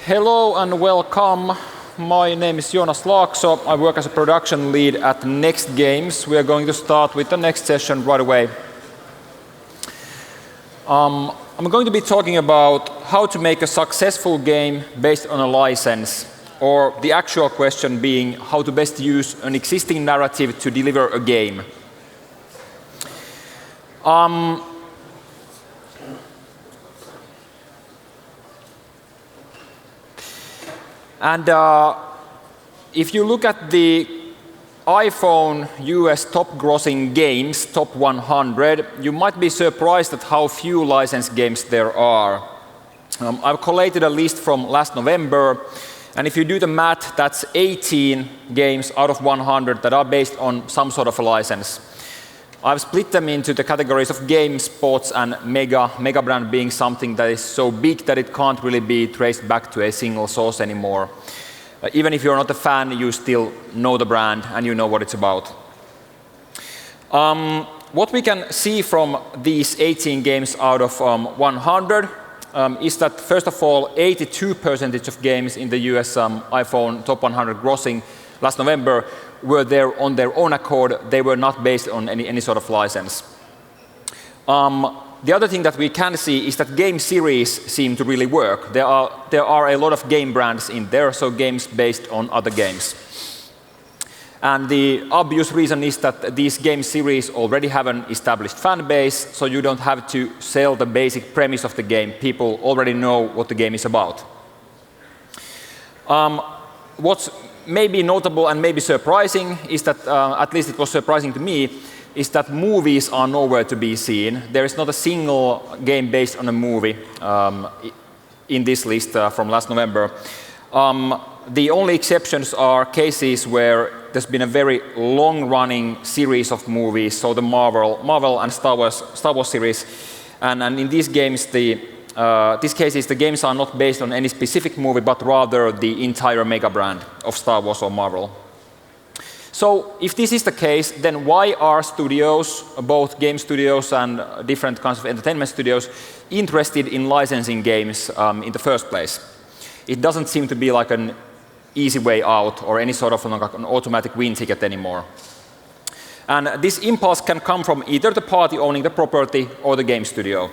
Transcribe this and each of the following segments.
Hello and welcome. My name is Joonas Laakso. I work as a production lead at Next Games. We are going to start with the next session right away. I'm going to be talking about how to make a successful game based on a license, or the actual question being how to best use an existing narrative to deliver a game. And if you look at the iPhone US top grossing games, top 100, you might be surprised at how few licensed games there are. I've collated a list from last November, and if you do the math, that's 18 games out of 100 that are based on some sort of a license. I've split them into the categories of game, sports, and mega brand being something that is so big that it can't really be traced back to a single source anymore. Even if you're not a fan, you still know the brand and you know what it's about. What we can see from these 18 games out of 100 is that, first of all, 82% of games in the US iPhone top 100 grossing last November were there on their own accord. They were not based on any sort of license. The other thing that we can see is that game series seem to really work. There are a lot of game brands in there, so games based on other games. And the obvious reason is that these game series already have an established fan base, so you don't have to sell the basic premise of the game. People already know what the game is about. What's maybe notable and maybe surprising is that, at least it was surprising to me, is that movies are nowhere to be seen. There is not a single game based on a movie in this list from last November. The only exceptions are cases where there's been a very long-running series of movies, so the Marvel and Star Wars series. And in these games, these cases, the games are not based on any specific movie, but rather the entire mega brand of Star Wars or Marvel. So if this is the case, then why are studios, both game studios and different kinds of entertainment studios, interested in licensing games in the first place? It doesn't seem to be like an easy way out or any sort of an automatic win ticket anymore. And this impulse can come from either the party owning the property or the game studio.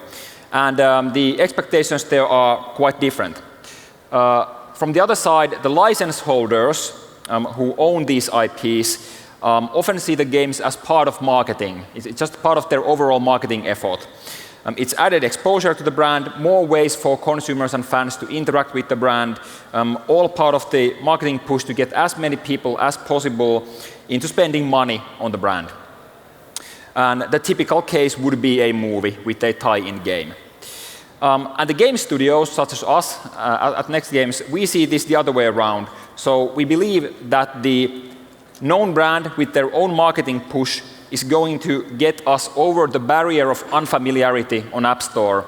And the expectations there are quite different. From the other side, the license holders who own these IPs often see the games as part of marketing. It's just part of their overall marketing effort. It's added exposure to the brand, more ways for consumers and fans to interact with the brand, all part of the marketing push to get as many people as possible into spending money on the brand. And the typical case would be a movie with a tie-in game. And the game studios, such as us at Next Games, we see this the other way around. So we believe that the known brand with their own marketing push is going to get us over the barrier of unfamiliarity on App Store.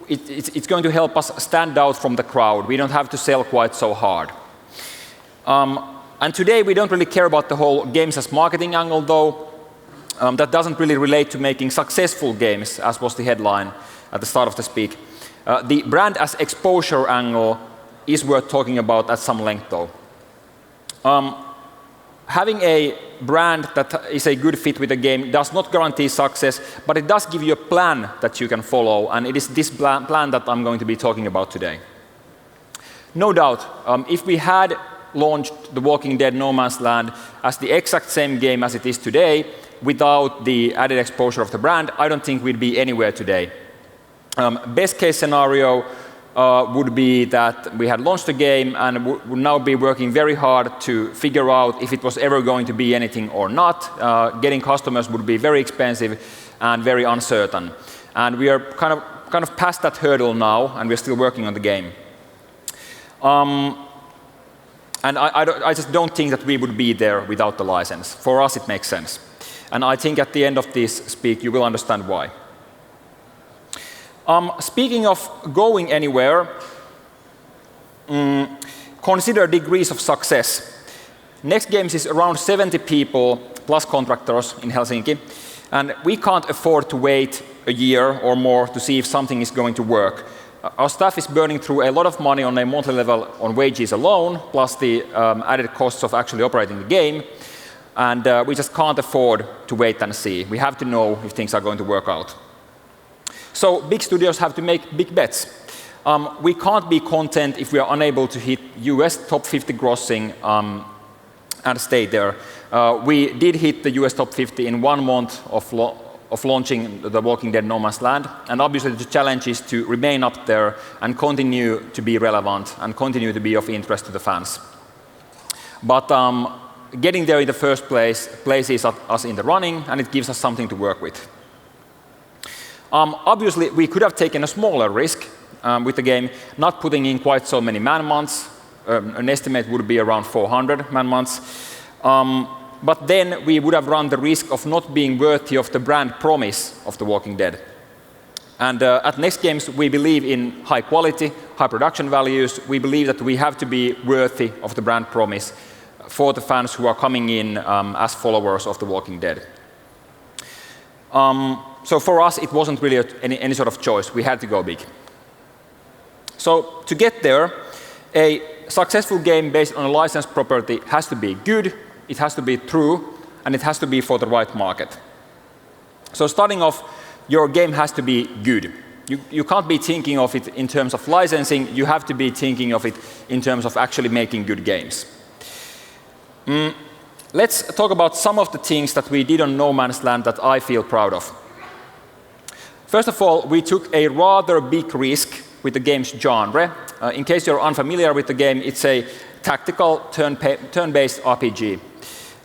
It's going to help us stand out from the crowd. We don't have to sell quite so hard. And today we don't really care about the whole games as marketing angle, though. That doesn't really relate to making successful games, as was the headline at the start of the speak. The brand as exposure angle is worth talking about at some length, though. Having a brand that is a good fit with the game does not guarantee success, but it does give you a plan that you can follow, and it is this plan that I'm going to be talking about today. No doubt, if we had launched The Walking Dead No Man's Land as the exact same game as it is today, without the added exposure of the brand, I don't think we'd be anywhere today. Best case scenario would be that we had launched the game and would now be working very hard to figure out if it was ever going to be anything or not. Getting customers would be very expensive and very uncertain. And we are kind of past that hurdle now, and we're still working on the game. And I just don't think that we would be there without the license. For us, it makes sense. And I think at the end of this speak, you will understand why. Speaking of going anywhere, consider degrees of success. Next Games is around 70 people plus contractors in Helsinki, and we can't afford to wait a year or more to see if something is going to work. Our staff is burning through a lot of money on a monthly level on wages alone, plus the added costs of actually operating the game. And we just can't afford to wait and see. We have to know if things are going to work out. So big studios have to make big bets. We can't be content if we are unable to hit US top 50 grossing and stay there. We did hit the US top 50 in 1 month of launching The Walking Dead No Man's Land. And obviously the challenge is to remain up there and continue to be relevant and continue to be of interest to the fans. But getting there in the first place places us in the running, and it gives us something to work with. Obviously, we could have taken a smaller risk with the game, not putting in quite so many man-months. An estimate would be around 400 man-months. But then we would have run the risk of not being worthy of the brand promise of The Walking Dead. And at Next Games, we believe in high quality, high production values. We believe that we have to be worthy of the brand promise for the fans who are coming in as followers of The Walking Dead. So for us, it wasn't really any sort of choice. We had to go big. So to get there, a successful game based on a licensed property has to be good, it has to be true, and it has to be for the right market. So starting off, your game has to be good. You can't be thinking of it in terms of licensing. You have to be thinking of it in terms of actually making good games. Let's talk about some of the things that we did on No Man's Land that I feel proud of. First of all, we took a rather big risk with the game's genre. In case you're unfamiliar with the game, it's a tactical turn-based RPG.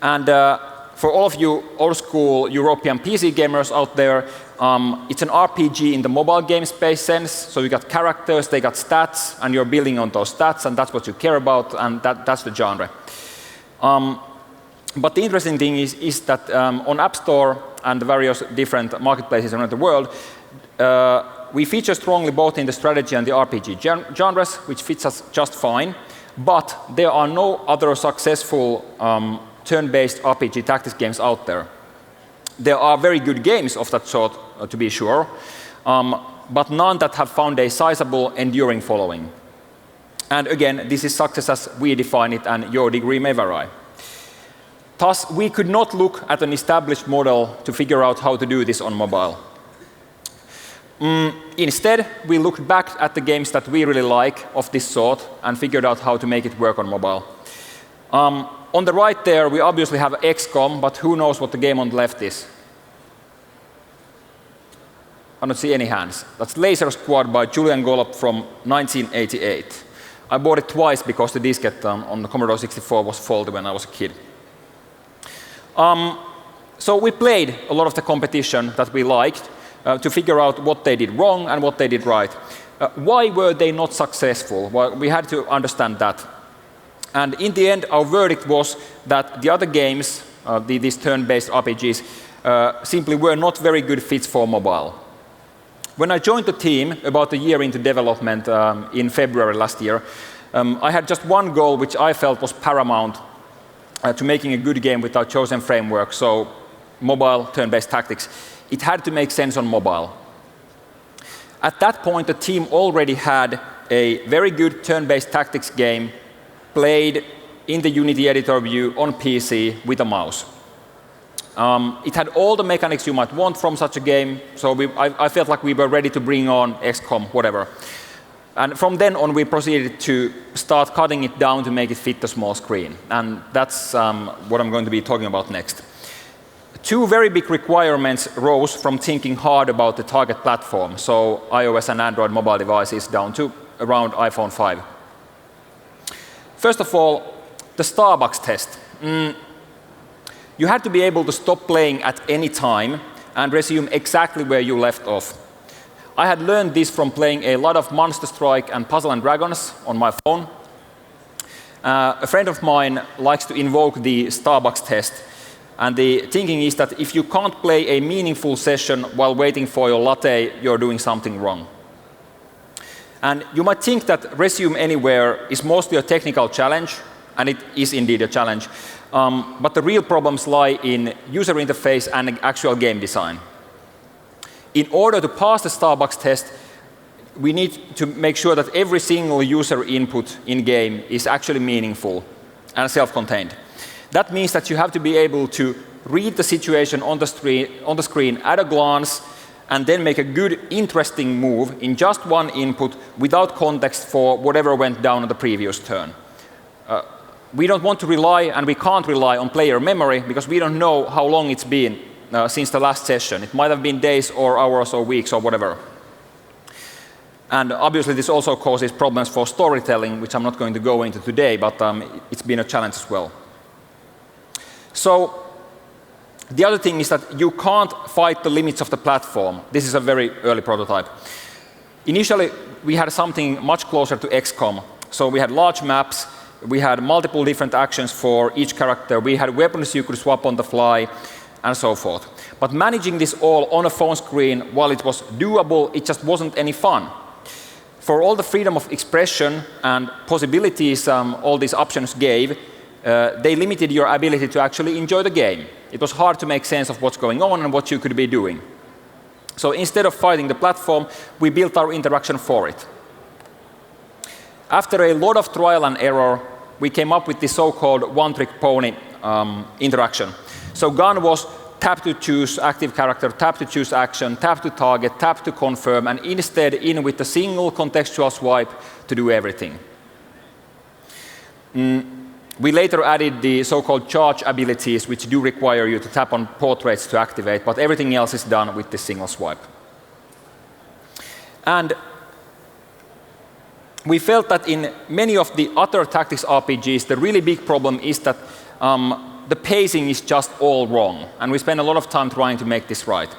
And for all of you old-school European PC gamers out there, it's an RPG in the mobile game space sense. So you got characters, they got stats, and you're building on those stats, and that's what you care about, and that's the genre. But the interesting thing is that on App Store and the various different marketplaces around the world, we feature strongly both in the strategy and the RPG genres, which fits us just fine. But there are no other successful turn-based RPG tactics games out there. There are very good games of that sort, to be sure, but none that have found a sizable, enduring following. And again, this is success as we define it, and your degree may vary. Thus, we could not look at an established model to figure out how to do this on mobile. Instead, we looked back at the games that we really like of this sort and figured out how to make it work on mobile. On the right there, we obviously have XCOM, but who knows what the game on the left is? I don't see any hands. That's Laser Squad by Julian Gollop from 1988. I bought it twice because the diskette on the Commodore 64 was faulty when I was a kid. So we played a lot of the competition that we liked to figure out what they did wrong and what they did right. Why were they not successful? Well, we had to understand that. And in the end, our verdict was that the other games, these turn-based RPGs, simply were not very good fits for mobile. When I joined the team about a year into development in February last year, I had just one goal which I felt was paramount to making a good game with our chosen framework, so mobile turn-based tactics. It had to make sense on mobile. At that point, the team already had a very good turn-based tactics game played in the Unity editor view on PC with a mouse. It had all the mechanics you might want from such a game, so I felt like we were ready to bring on XCOM, whatever. And from then on, we proceeded to start cutting it down to make it fit the small screen. And that's what I'm going to be talking about next. Two very big requirements rose from thinking hard about the target platform, so iOS and Android mobile devices down to around iPhone 5. First of all, the Starbucks test. You had to be able to stop playing at any time and resume exactly where you left off. I had learned this from playing a lot of Monster Strike and Puzzle and Dragons on my phone. A friend of mine likes to invoke the Starbucks test. And the thinking is that if you can't play a meaningful session while waiting for your latte, you're doing something wrong. And you might think that resume anywhere is mostly a technical challenge, and it is indeed a challenge. But the real problems lie in user interface and actual game design. In order to pass the Starbucks test, we need to make sure that every single user input in-game is actually meaningful and self-contained. That means that you have to be able to read the situation on the screen at a glance and then make a good, interesting move in just one input without context for whatever went down on the previous turn. We don't want to rely, and we can't rely on player memory because we don't know how long it's been since the last session. It might have been days or hours or weeks or whatever. And obviously this also causes problems for storytelling, which I'm not going to go into today, but it's been a challenge as well. So the other thing is that you can't fight the limits of the platform. This is a very early prototype. Initially, we had something much closer to XCOM. So we had large maps, we had multiple different actions for each character, we had weapons you could swap on the fly, and so forth. But managing this all on a phone screen, while it was doable, it just wasn't any fun. For all the freedom of expression and possibilities all these options gave, they limited your ability to actually enjoy the game. It was hard to make sense of what's going on and what you could be doing. So instead of fighting the platform, we built our interaction for it. After a lot of trial and error, we came up with the so-called one-trick pony interaction. So gun was tap to choose active character, tap to choose action, tap to target, tap to confirm, and instead in with a single contextual swipe to do everything. We later added the so-called charge abilities, which do require you to tap on portraits to activate, but everything else is done with this single swipe. And we felt that in many of the other tactics RPGs, the really big problem is that the pacing is just all wrong, and we spent a lot of time trying to make this right.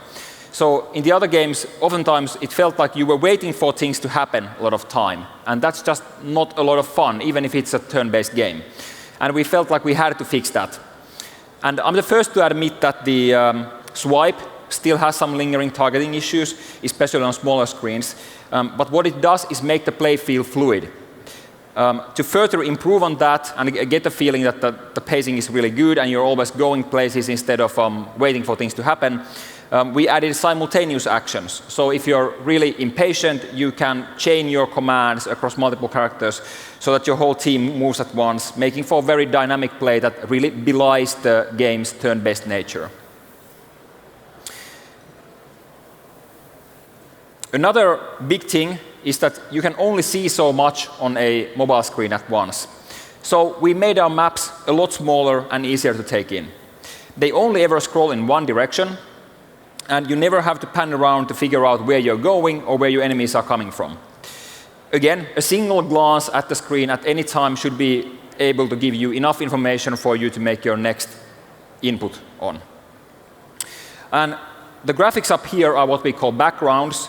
So in the other games, oftentimes it felt like you were waiting for things to happen a lot of time, and that's just not a lot of fun, even if it's a turn-based game. And we felt like we had to fix that. And I'm the first to admit that the swipe still has some lingering targeting issues, especially on smaller screens. But what it does is make the play feel fluid. To further improve on that and get the feeling that the pacing is really good and you're always going places instead of waiting for things to happen, we added simultaneous actions. So if you're really impatient, you can chain your commands across multiple characters so that your whole team moves at once, making for a very dynamic play that really belies the game's turn-based nature. Another big thing is that you can only see so much on a mobile screen at once. So we made our maps a lot smaller and easier to take in. They only ever scroll in one direction, and you never have to pan around to figure out where you're going or where your enemies are coming from. Again, a single glance at the screen at any time should be able to give you enough information for you to make your next input on. And the graphics up here are what we call backgrounds.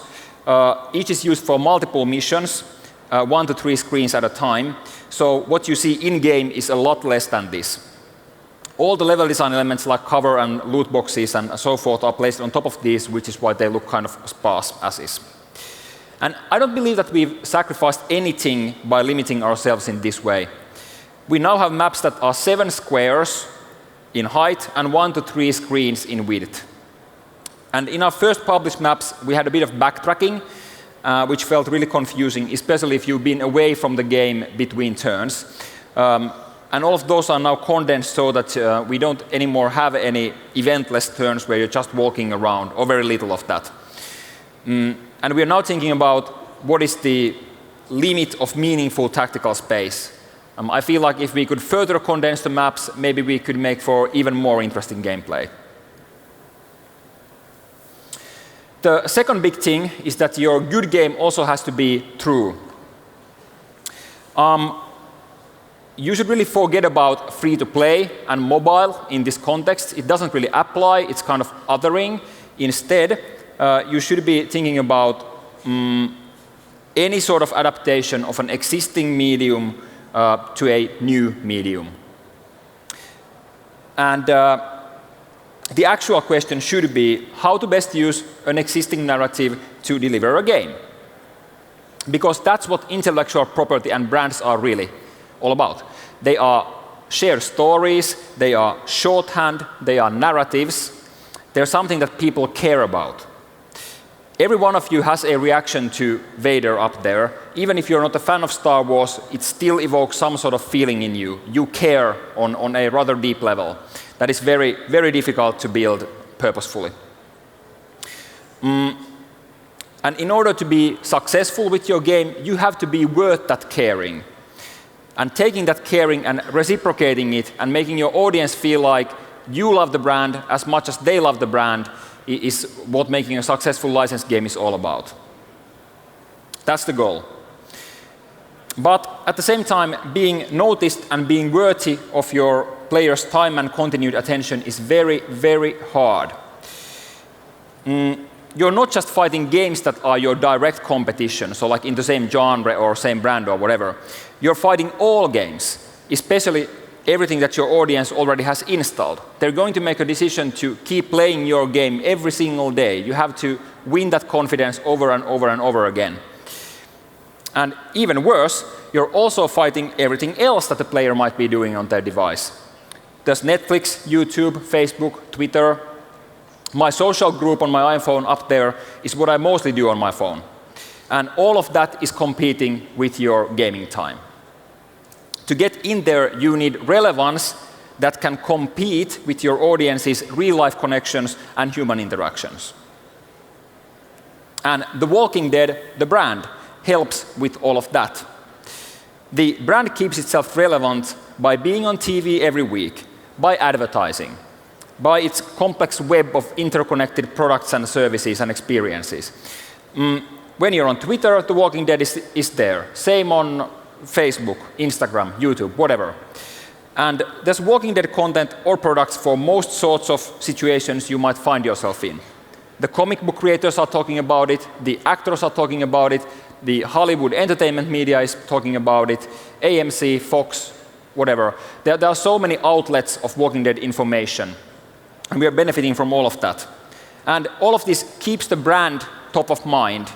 Each is used for multiple missions, 1 to 3 screens at a time. So what you see in-game is a lot less than this. All the level design elements like cover and loot boxes and so forth are placed on top of these, which is why they look kind of sparse as is. And I don't believe that we've sacrificed anything by limiting ourselves in this way. We now have maps that are 7 squares in height and 1 to 3 screens in width. And in our first published maps, we had a bit of backtracking, which felt really confusing, especially if you've been away from the game between turns. And all of those are now condensed so that we don't anymore have any eventless turns where you're just walking around, or very little of that. And we are now thinking about what is the limit of meaningful tactical space. I feel like if we could further condense the maps, maybe we could make for even more interesting gameplay. The second big thing is that your good game also has to be true. You should really forget about free-to-play and mobile in this context. It doesn't really apply. It's kind of othering. Instead, you should be thinking about any sort of adaptation of an existing medium to a new medium. And the actual question should be how to best use an existing narrative to deliver a game. Because that's what intellectual property and brands are really all about. They are shared stories, they are shorthand, they are narratives. They're something that people care about. Every one of you has a reaction to Vader up there. Even if you're not a fan of Star Wars, it still evokes some sort of feeling in you. You care on a rather deep level. That is very, very difficult to build purposefully. And in order to be successful with your game, you have to be worth that caring. And taking that caring and reciprocating it and making your audience feel like you love the brand as much as they love the brand is what making a successful licensed game is all about. That's the goal. But at the same time, being noticed and being worthy of your players' time and continued attention is very, very hard. You're not just fighting games that are your direct competition, so like in the same genre or same brand or whatever. You're fighting all games, especially everything that your audience already has installed. They're going to make a decision to keep playing your game every single day. You have to win that confidence over and over and over again. And even worse, you're also fighting everything else that the player might be doing on their device. There's Netflix, YouTube, Facebook, Twitter. My social group on my iPhone up there is what I mostly do on my phone. And all of that is competing with your gaming time. To get in there, you need relevance that can compete with your audience's real-life connections and human interactions. And The Walking Dead, the brand, helps with all of that. The brand keeps itself relevant by being on TV every week, by advertising, by its complex web of interconnected products and services and experiences. When you're on Twitter, The Walking Dead is there. Same on Facebook, Instagram, YouTube, whatever. And there's Walking Dead content or products for most sorts of situations you might find yourself in. The comic book creators are talking about it, the actors are talking about it, the Hollywood entertainment media is talking about it, AMC, Fox, whatever. There are so many outlets of Walking Dead information, and we are benefiting from all of that. And all of this keeps the brand top of mind,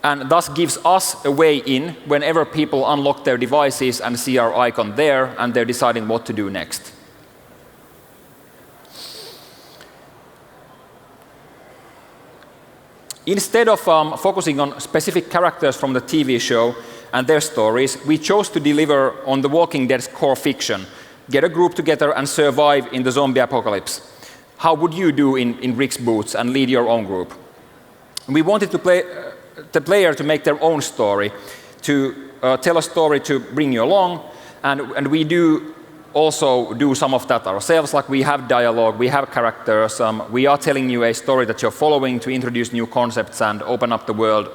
and thus gives us a way in whenever people unlock their devices and see our icon there, and they're deciding what to do next. Instead of focusing on specific characters from the TV show and their stories, we chose to deliver on The Walking Dead's core fiction. Get a group together and survive in the zombie apocalypse. How would you do in Rick's boots and lead your own group? We wanted the player to make their own story, to tell a story to bring you along, and we do also do some of that ourselves, like we have dialogue, we have characters, we are telling you a story that you're following to introduce new concepts and open up the world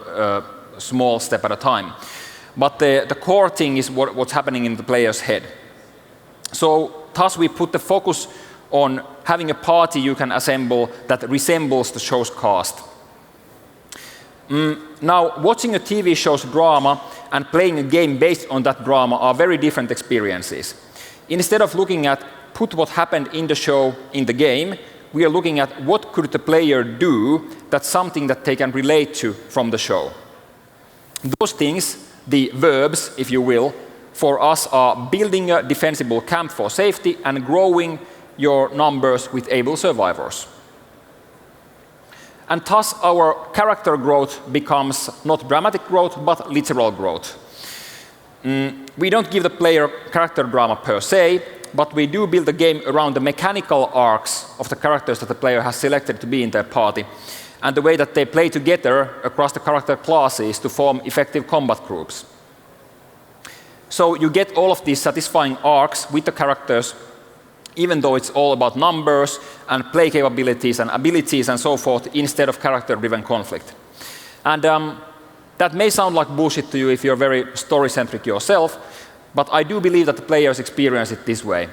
small step at a time. But the core thing is what's happening in the player's head. So thus we put the focus on having a party you can assemble that resembles the show's cast. Now, watching a TV show's drama and playing a game based on that drama are very different experiences. Instead of looking at put what happened in the show in the game, we are looking at what could the player do that's something that they can relate to from the show. Those things, the verbs, if you will, for us are building a defensible camp for safety and growing your numbers with able survivors. And thus our character growth becomes not dramatic growth, but literal growth. We don't give the player character drama per se, but we do build the game around the mechanical arcs of the characters that the player has selected to be in their party, and the way that they play together across the character classes to form effective combat groups. So you get all of these satisfying arcs with the characters, even though it's all about numbers and play capabilities and abilities and so forth, instead of character-driven conflict. And that may sound like bullshit to you if you're very story-centric yourself, but I do believe that the players experience it this way.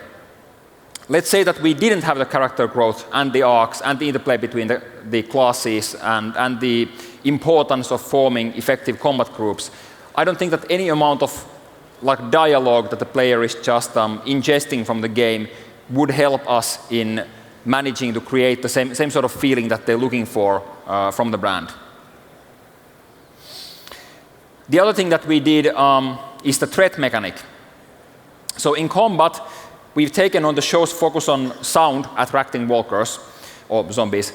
Let's say that we didn't have the character growth and the arcs and the interplay between the classes and the importance of forming effective combat groups. I don't think that any amount of dialogue that the player is just ingesting from the game would help us in managing to create the same sort of feeling that they're looking for from the brand. The other thing that we did is the threat mechanic. So in combat, we've taken on the show's focus on sound attracting walkers. or zombies,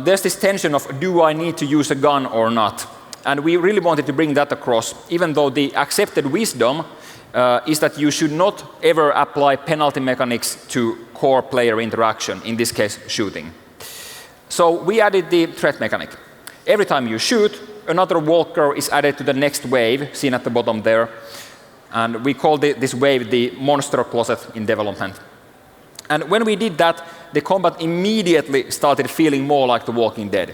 there's this tension of, do I need to use a gun or not? And we really wanted to bring that across, even though the accepted wisdom is that you should not ever apply penalty mechanics to core player interaction, in this case, shooting. So we added the threat mechanic. Every time you shoot, another walker is added to the next wave, seen at the bottom there. And we call this wave the monster closet in development. And when we did that, the combat immediately started feeling more like The Walking Dead.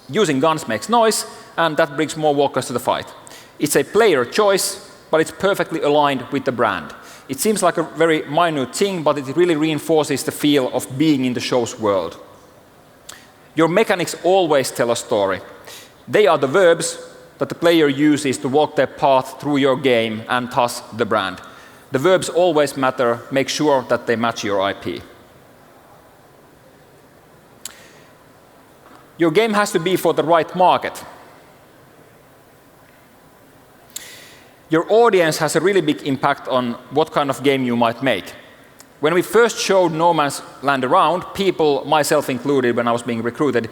Using guns makes noise, and that brings more walkers to the fight. It's a player choice, but it's perfectly aligned with the brand. It seems like a very minute thing, but it really reinforces the feel of being in the show's world. Your mechanics always tell a story. They are the verbs that the player uses to walk their path through your game, and thus the brand. The verbs always matter. Make sure that they match your IP. Your game has to be for the right market. Your audience has a really big impact on what kind of game you might make. When we first showed No Man's Land around, people, myself included when I was being recruited,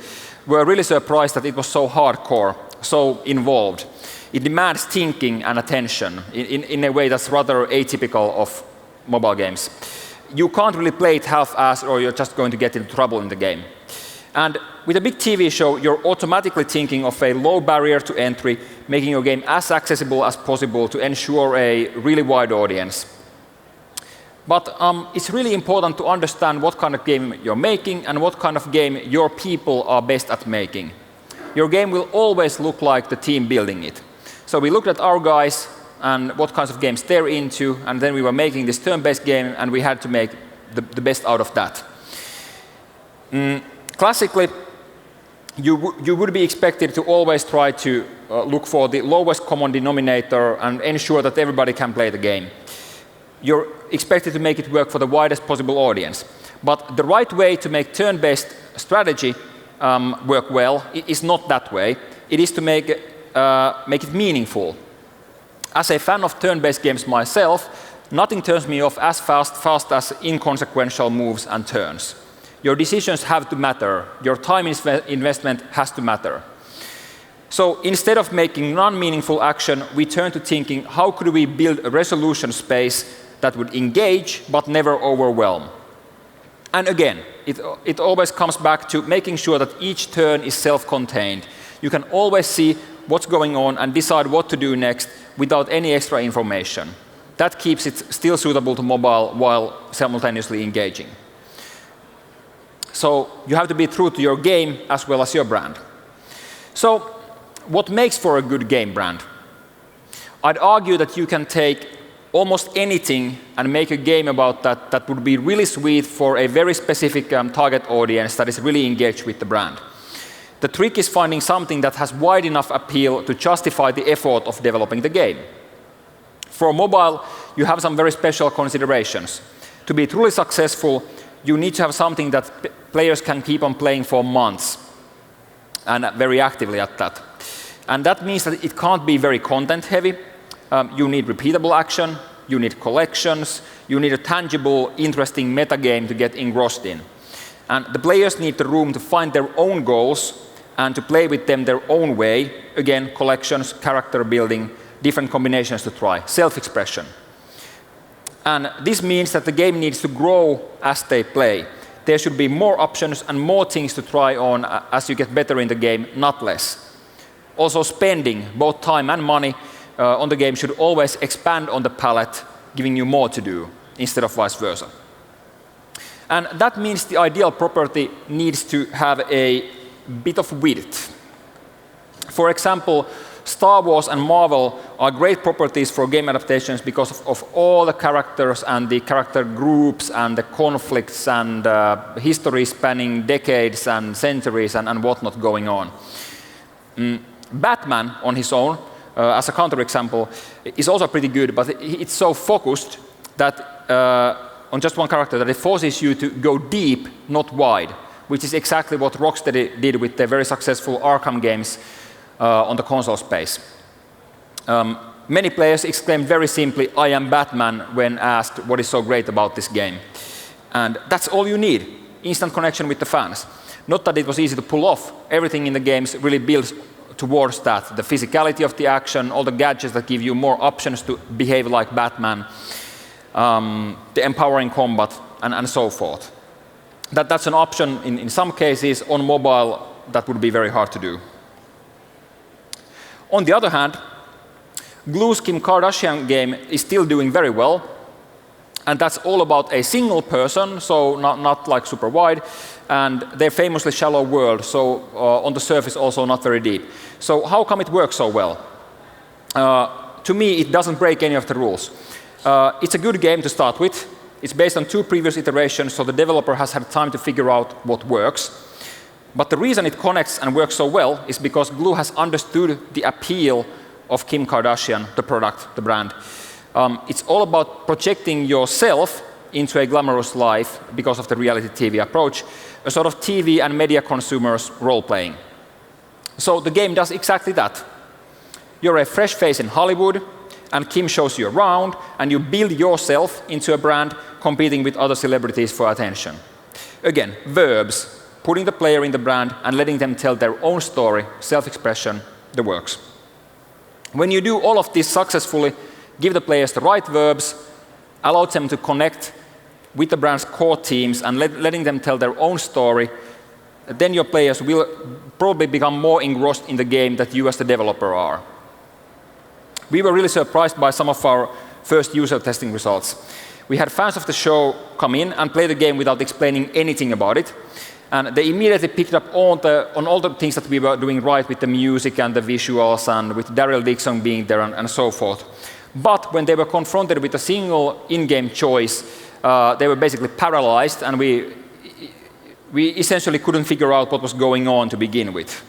were really surprised that it was so hardcore, so involved. It demands thinking and attention in a way that's rather atypical of mobile games. You can't really play it half-assed, or you're just going to get into trouble in the game. And with a big TV show, you're automatically thinking of a low barrier to entry, making your game as accessible as possible to ensure a really wide audience. But it's really important to understand what kind of game you're making and what kind of game your people are best at making. Your game will always look like the team building it. So we looked at our guys and what kinds of games they're into, and then we were making this turn-based game, and we had to make the best out of that. Classically, you would be expected to always try to look for the lowest common denominator and ensure that everybody can play the game. You're expected to make it work for the widest possible audience. But the right way to make turn-based strategy work well is not that way. It is to make it meaningful. As a fan of turn-based games myself, nothing turns me off as fast as inconsequential moves and turns. Your decisions have to matter. Your time investment has to matter. So instead of making non-meaningful action, we turn to thinking, how could we build a resolution space that would engage but never overwhelm? And again, it always comes back to making sure that each turn is self-contained. You can always see what's going on and decide what to do next without any extra information. That keeps it still suitable to mobile while simultaneously engaging. So you have to be true to your game as well as your brand. So what makes for a good game brand? I'd argue that you can take almost anything and make a game about that would be really sweet for a very specific target audience that is really engaged with the brand. The trick is finding something that has wide enough appeal to justify the effort of developing the game. For mobile, you have some very special considerations. To be truly successful, you need to have something that players can keep on playing for months, and very actively at that. And that means that it can't be very content-heavy. You need repeatable action, you need collections, you need a tangible, interesting metagame to get engrossed in. And the players need the room to find their own goals and to play with them their own way. Again, collections, character building, different combinations to try, self-expression. And this means that the game needs to grow as they play. There should be more options and more things to try on as you get better in the game, not less. Also, spending both time and money on the game should always expand on the palette, giving you more to do, instead of vice versa. And that means the ideal property needs to have a bit of width. For example, Star Wars and Marvel are great properties for game adaptations because of all the characters and the character groups and the conflicts and history spanning decades and centuries and whatnot going on. Batman on his own, as a counterexample, is also pretty good, but it's so focused that on just one character that it forces you to go deep, not wide, which is exactly what Rocksteady did with their very successful Arkham games on the console space. Many players exclaimed very simply, "I am Batman," when asked what is so great about this game. And that's all you need. instant connection with the fans. Not that it was easy to pull off. Everything in the games really builds towards that. The physicality of the action, all the gadgets that give you more options to behave like Batman, the empowering combat, and so forth. That's an option in some cases. On mobile, that would be very hard to do. On the other hand, Glue's Kim Kardashian game is still doing very well. And that's all about a single person, so not like super wide, and their famously shallow world, so on the surface also not very deep. So how come it works so well? To me, it doesn't break any of the rules. It's a good game to start with. It's based on 2 previous iterations, so the developer has had time to figure out what works. But the reason it connects and works so well is because Glue has understood the appeal of Kim Kardashian, the product, the brand. It's all about projecting yourself into a glamorous life because of the reality TV approach, a sort of TV and media consumers role-playing. So the game does exactly that. You're a fresh face in Hollywood, and Kim shows you around, and you build yourself into a brand competing with other celebrities for attention. Again, verbs, putting the player in the brand and letting them tell their own story, self-expression, the works. When you do all of this successfully, give the players the right verbs, allow them to connect with the brand's core teams and letting them tell their own story, then your players will probably become more engrossed in the game than you as the developer are. We were really surprised by some of our first user testing results. We had fans of the show come in and play the game without explaining anything about it. And they immediately picked up on all the things that we were doing right with the music and the visuals and with Daryl Dixon being there and so forth. But when they were confronted with a single in-game choice, they were basically paralyzed, and we essentially couldn't figure out what was going on to begin with.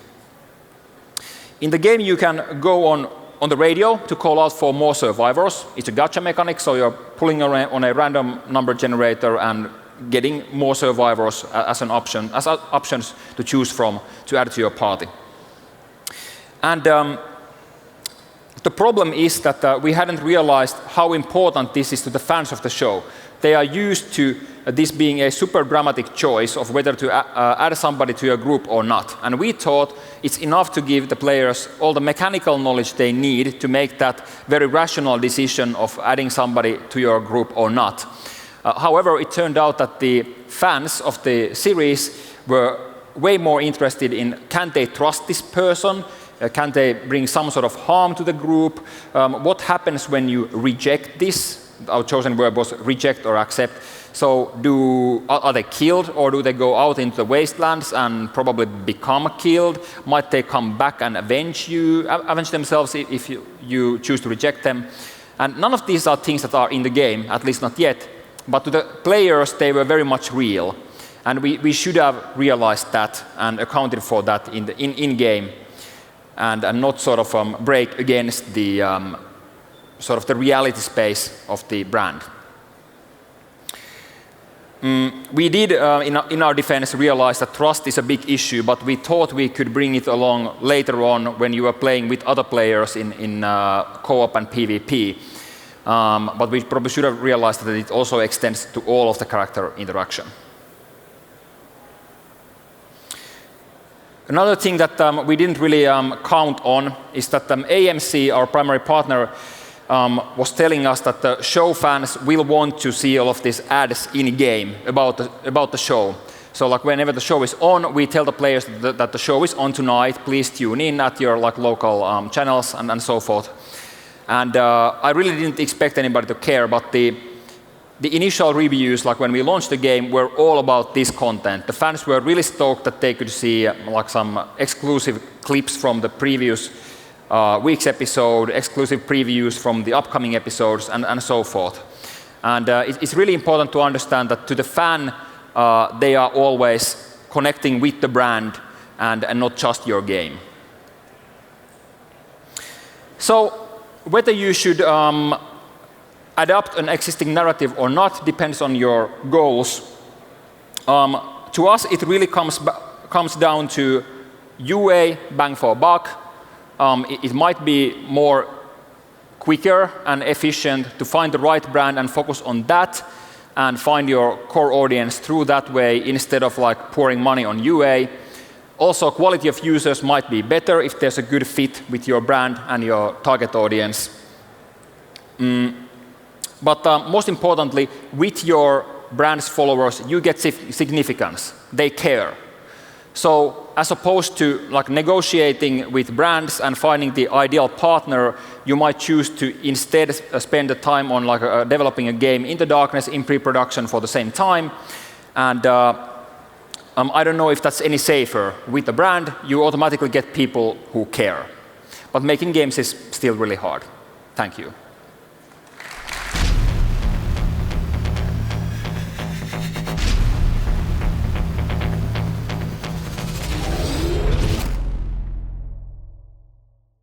In the game, you can go on the radio to call out for more survivors. It's a gacha mechanic, so you're pulling on a random number generator and getting more survivors as options to choose from to add to your party. And the problem is that we hadn't realized how important this is to the fans of the show. They are used to this being a super dramatic choice of whether to add somebody to your group or not. And we thought it's enough to give the players all the mechanical knowledge they need to make that very rational decision of adding somebody to your group or not. However, it turned out that the fans of the series were way more interested in, can they trust this person? Can they bring some sort of harm to the group? What happens when you reject this? Our chosen word was reject or accept. So are they killed, or do they go out into the wastelands and probably become killed? Might they come back and avenge themselves if you choose to reject them? And none of these are things that are in the game, at least not yet. But to the players, they were very much real. And we should have realized that and accounted for that in-game. And not sort of break against the sort of the reality space of the brand. We did, in our defense, realize that trust is a big issue, but we thought we could bring it along later on when you were playing with other players in co-op and PvP. But we probably should have realized that it also extends to all of the character interaction. Another thing that we didn't really count on is that AMC, our primary partner, was telling us that the show fans will want to see all of these ads in-game about the show. So like whenever the show is on, we tell the players that the show is on tonight. Please tune in at your local channels and so forth. And I really didn't expect anybody to care, but the initial reviews, like when we launched the game, were all about this content. The fans were really stoked that they could see like some exclusive clips from the previous week's episode, exclusive previews from the upcoming episodes, and so forth. And it's really important to understand that to the fan, they are always connecting with the brand and not just your game. So whether you should adapt an existing narrative or not depends on your goals. To us, it really comes down to UA, bang for buck. It might be more quicker and efficient to find the right brand and focus on that and find your core audience through that way instead of like pouring money on UA. Also, quality of users might be better if there's a good fit with your brand and your target audience. But most importantly, with your brand's followers, you get significance. They care. So as opposed to like negotiating with brands and finding the ideal partner, you might choose to instead spend the time on like developing a game in the darkness in pre-production for the same time. And I don't know if that's any safer. With a brand, you automatically get people who care. But making games is still really hard. Thank you.